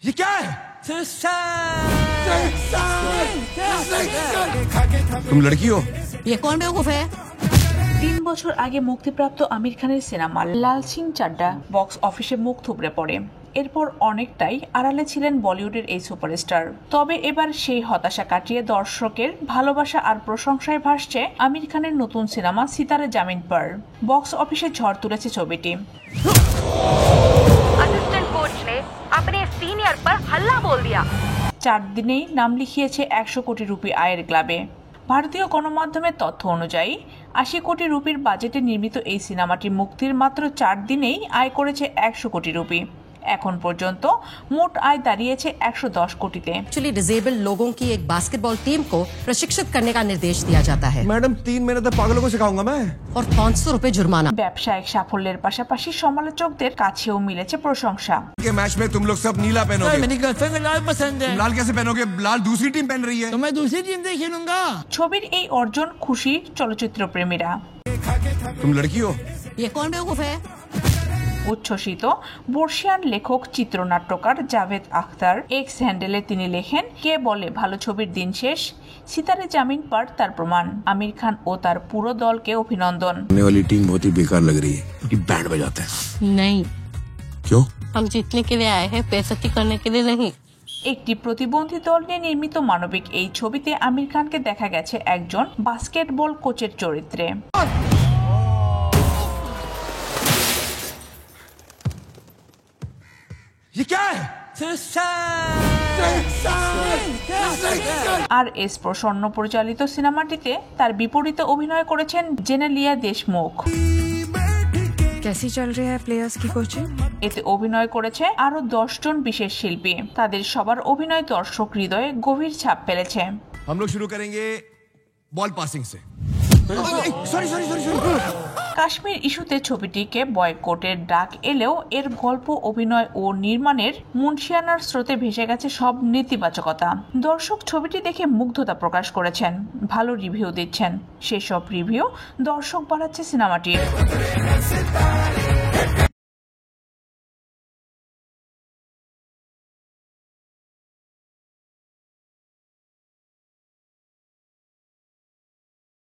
ये क्या है? तुम लड़की हो? ये कौन बेवकूफ है? 3 বছর আগে মুক্তিপ্রাপ্ত আমির খানের সিনেমা লাল সিং চাড্ডা বক্স অফিসে মুখ থুবড়ে পড়ে। এরপর অনেকটাই আড়ালে ছিলেন বলিউডের এই সুপারস্টার। তবে এবার সেই হতাশা কাটিয়ে দর্শকের ভালোবাসা আর প্রশংসায় ভাসছে আমির খানের নতুন সিনেমা সিতারে জামিন পর। বক্স অফিসে ঝড় তুলেছে ছবিটি। असिस्टेंट कोच ने अपने सीनियर पर हल्ला बोल दिया। 4 দিনেই নাম লিখিয়েছে 100 কোটি রুপি আয়ের ক্লাবে। ভারতীয় গণমাধ্যমের তথ্য অনুযায়ী 80 কোটি রুপির বাজেটে নির্মিত এই সিনেমাটি মুক্তির মাত্র 4 দিনেই আয় করেছে 100 কোটি রুপি। এখন পর্যন্ত মোট আয় দাঁড়িয়েছে 110 কোটিতে। एक्चुअली डिसेबल्ड लोगों की एक बास्केटबॉल टीम को प्रशिक्षित करने का निर्देश दिया जाता है मैडम 3 महीने तक पागलों को सिखाऊंगा मैं। और 500 रुपए जुर्माना। ব্যবসায়িক সাফল্যের পাশাপাশি সমালোচকদের কাছেও মিলেছে প্রশংসা। के मैच में तुम लोग सब नीला पहनोगे। मेरी गर्लफ्रेंड को लाल पसंद है। लाल कैसे पहनोगे? लाल दूसरी टीम पहन रही है। तो मैं दूसरी टीम से खेलूंगा। ছবির এই অর্জন খুশি চলচ্চিত্র প্রেমীরা। तुम लड़की हो? ये कौन बेवकूफ है? উচ্ছ্বসিত বর্ষিয়ান লেখক চিত্রনাট্যকার জাভেদ আখতার এক্স হ্যান্ডেলে তিনি লেখেন, কে বলে ভালো ছবির দিন শেষ, সিতারে জামিন পর তার প্রমাণ। আমির খান ও তার পুরো দলকে অভিনন্দন। आने वाली टीम बहुत ही बेकार लग रही है क्योंकि बैंड बजाते हैं। नहीं, क्यों? हम जीतने के लिए आए हैं, बेइज्जती करने के लिए नहीं। একটি প্রতিবন্ধী দল নিয়ে নির্মিত মানবিক এই ছবিতে আমির খানকে দেখা গেছে একজন বাস্কেটবল কোচের চরিত্রে। ये क्या है? আর এস প্রসন্ন পরিচালিত সিনেমাটিতে তার বিপরীতে অভিনয় করেছেন জেনেলিয়া দেশমুখ। कैसी चल रही है प्लेयर्स की कोचिंग? এতে অভিনয় করেছে আরো 10 জন বিশেষ শিল্পী। তাদের সবার অভিনয় দর্শক হৃদয়ে গভীর ছাপ ফেলেছে। हम लोग शुरू करेंगे बॉल पासिंग से। Sorry sorry sorry sorry. Kashmir ইস্যুতে ছবিটিকে বয়কটের ডাক এলেও এর গল্প, অভিনয় ও নির্মাণের মুন্সিয়ানার স্রোতে ভেসে গেছে সব নেতিবাচকতা। দর্শক ছবিটি দেখে মুগ্ধতা প্রকাশ করেছেন, ভালো রিভিউ দিচ্ছেন। সেসব রিভিউ দর্শক বাড়াচ্ছে সিনেমাটির।